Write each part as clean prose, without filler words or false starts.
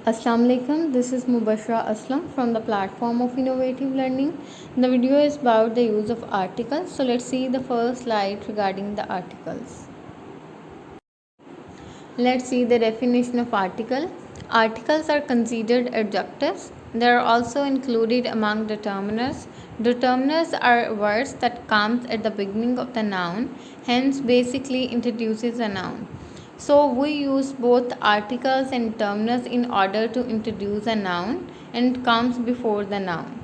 Assalamu alaikum. This is Mubashra Aslam from the platform of Innovative Learning. The video is about the use of articles. So let's see the first slide regarding the articles. Let's see the definition of article. Articles are considered adjectives. They are also included among determiners. Determiners are words that comes at the beginning of the noun, hence basically introduces a noun. So we use both articles and determiners in order to introduce a noun and it comes before the noun.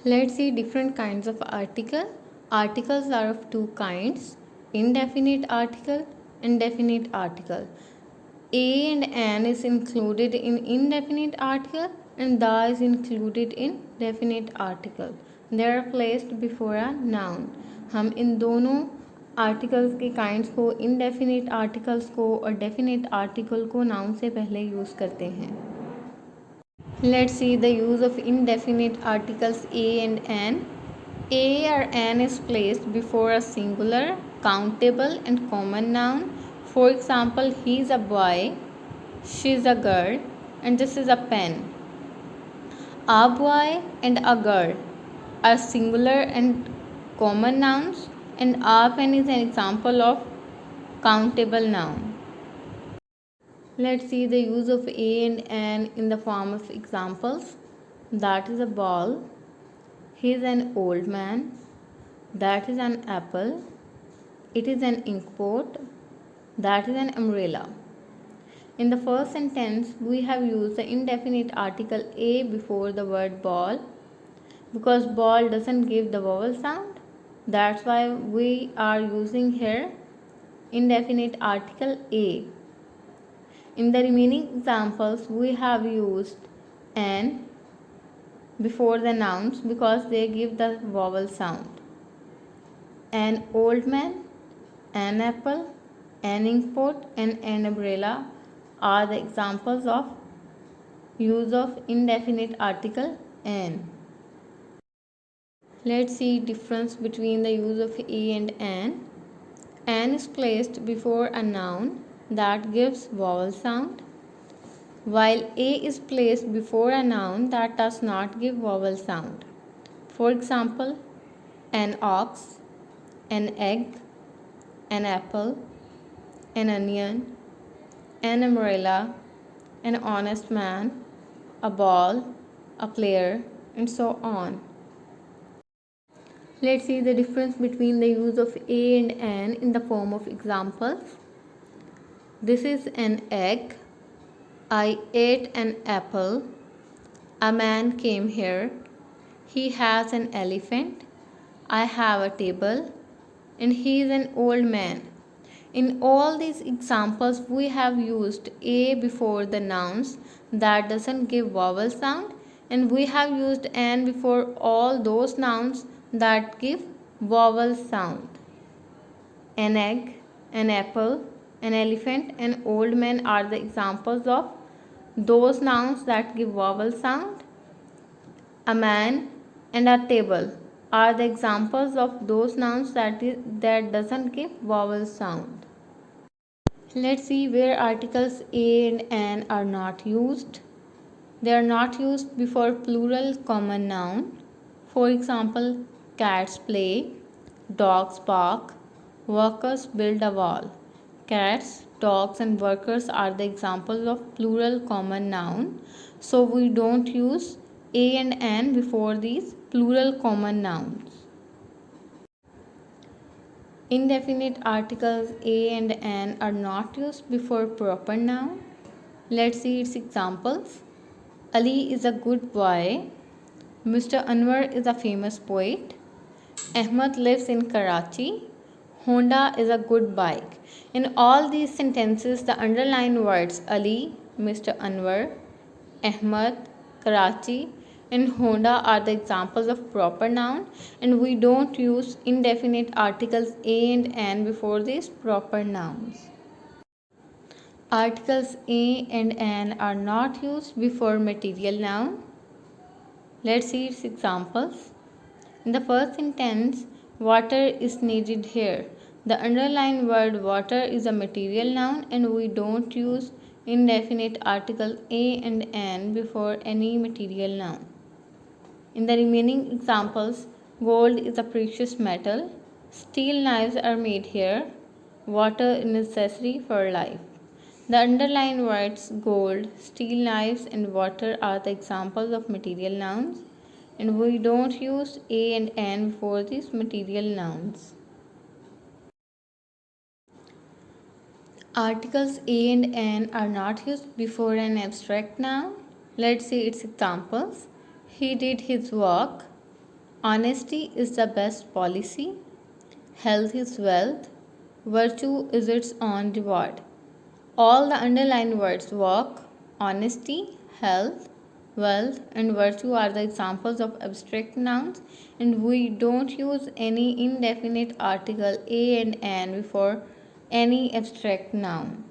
Let's see different kinds of article. Articles are of two kinds: indefinite article and definite article. A and an is included in indefinite article and the is included in definite article. They are placed before a noun. हम इन दोनों articles के kinds को, indefinite articles को और definite article को noun से पहले use करते हैं. Let's see the use of indefinite articles a and an. A or an is placed before a singular, countable and common noun. For example, he is a boy, she is a girl, and this is a pen. A boy and a girl are singular and common nouns, and a pen is an example of countable noun. Let's see the use of a and an in the form of examples. That is a ball. He is an old man. That is an apple. It is an inkpot. That is an umbrella. In the first sentence, we have used the indefinite article a before the word ball because ball doesn't give the vowel sound. That's why we are using here indefinite article a. In the remaining examples, we have used an before the nouns because they give the vowel sound. An old man, an apple, an inkpot, and an umbrella are the examples of use of indefinite article an. Let's see difference between the use of a and an. An is placed before a noun that gives vowel sound, while a is placed before a noun that does not give vowel sound. For example, an ox, an egg, an apple, an onion, an umbrella, an honest man, a ball, a player, and so on. Let's see the difference between the use of a and an in the form of examples. This is an egg. I ate an apple. A man came here. He has an elephant. I have a table. And he is an old man. In all these examples, we have used a before the nouns that doesn't give vowel sound, and we have used an before all those nouns that give vowel sound. An egg, an apple, an elephant, and old man are the examples of those nouns that give vowel sound. A man and a table are the examples of those nouns that doesn't give vowel sound. Let's see where articles a and an are not used. They are not used before plural common noun. For example, cats play, dogs bark, workers build a wall. Cats, dogs, and workers are the examples of plural common noun. So we don't use a and an before these plural common nouns. Indefinite articles a and an are not used before proper noun. Let's see its examples. Ali is a good boy. Mr. Anwar is a famous poet. Ahmed lives in Karachi. Honda is a good bike. In all these sentences, the underlined words Ali, Mr. Anwar, Ahmed, Karachi, and Honda are the examples of proper noun, and we don't use indefinite articles a and an before these proper nouns. Articles a and an are not used before material noun. Let's see its examples. In the first sentence, water is needed here. The underlined word water is a material noun and we don't use indefinite article a and an before any material noun. In the remaining examples, gold is a precious metal, steel knives are made here, water is necessary for life. The underlined words gold, steel knives, and water are the examples of material nouns, and we don't use a and an before these material nouns. Articles a and an are not used before an abstract noun. Let's see its examples. He did his work. Honesty is the best policy. Health is wealth. Virtue is its own reward. All the underlined words work, honesty, health, wealth, and virtue are the examples of abstract nouns, and we don't use any indefinite article a and an before any abstract noun.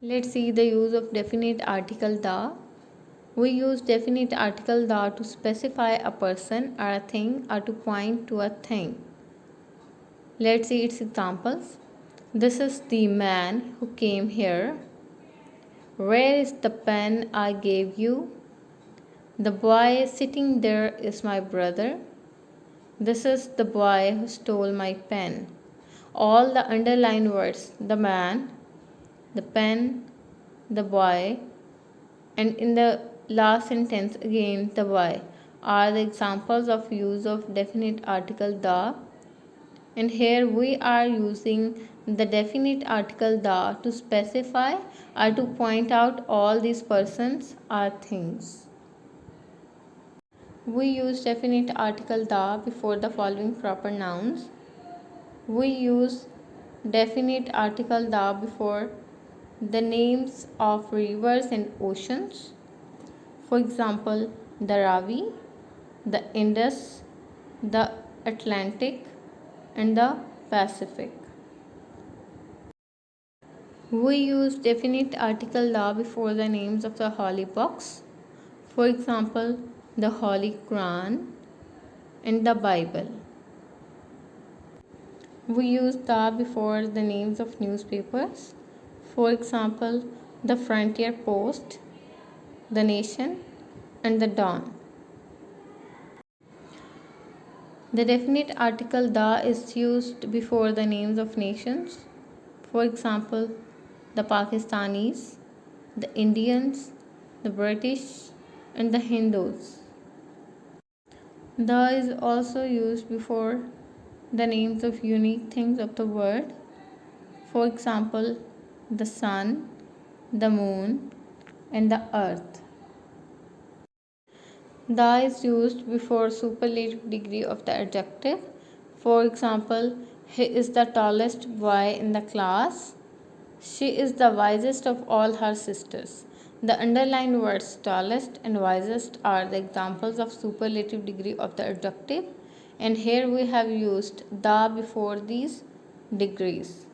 Let's see the use of definite article the. We use definite article the to specify a person or a thing or to point to a thing. Let's see its examples. This is the man who came here. Where is the pen I gave you? The boy sitting there is my brother. This is the boy who stole my pen. All the underlined words, the man, the pen, the boy, and in the last sentence again the boy, are the examples of use of definite article the. And here we are using the definite article the to specify or to point out all these persons or things. We use definite article the before the following proper nouns. We use definite article the before the names of rivers and oceans. For example, the Ravi, the Indus, the Atlantic, and the Pacific. We use definite article the before the names of the holy books. For example, the Holy Quran and the Bible. We use the before the names of newspapers. For example, the Frontier Post, the Nation, and the Dawn. The definite article the is used before the names of nations. For example, the Pakistanis, the Indians, the British, and the Hindus. The is also used before the names of unique things of the world. For example, the sun, the moon, and the earth. The is used before superlative degree of the adjective. For example, he is the tallest boy in the class. She is the wisest of all her sisters. The underlined words tallest and wisest are the examples of superlative degree of the adjective, and here we have used the before these degrees.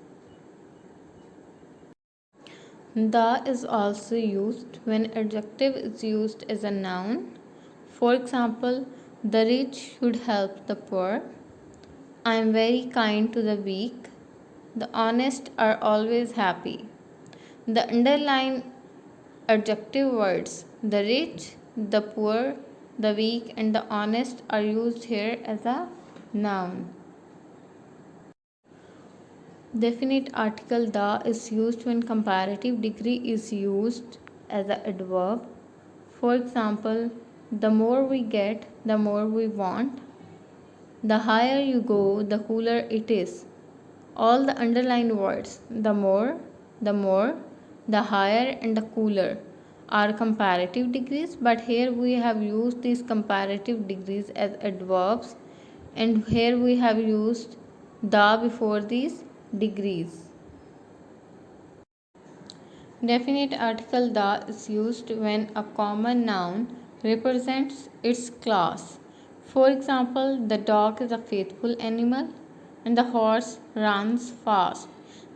The is also used when adjective is used as a noun. For example, the rich should help the poor. I am very kind to the weak. The honest are always happy. The underlined adjective words, the rich, the poor, the weak, and the honest, are used here as a noun. Definite article the is used when comparative degree is used as an adverb. For example, the more we get, the more we want. The higher you go, the cooler it is. All the underlined words, the more, the higher, and the cooler, are comparative degrees, but here we have used these comparative degrees as adverbs, and here we have used the before these degrees. Definite article the is used when a common noun represents its class. For example, the dog is a faithful animal and the horse runs fast.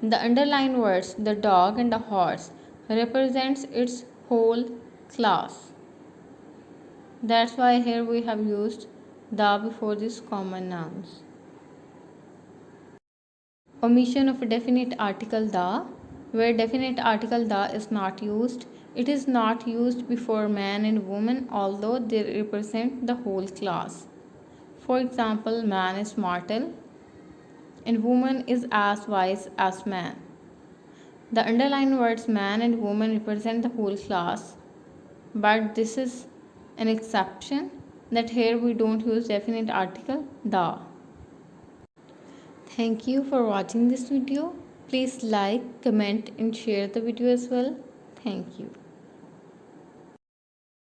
The underlined words, the dog and the horse, represents its whole class. That's why here we have used the before these common nouns. Omission of a definite article the. where definite article the is not used. It is not used before man and woman, although they represent the whole class. For example, man is mortal and woman is as wise as man. The underlined words man and woman represent the whole class, but this is an exception that here we don't use definite article the. Thank you for watching this video. Please like, comment and share the video as well. Thank you.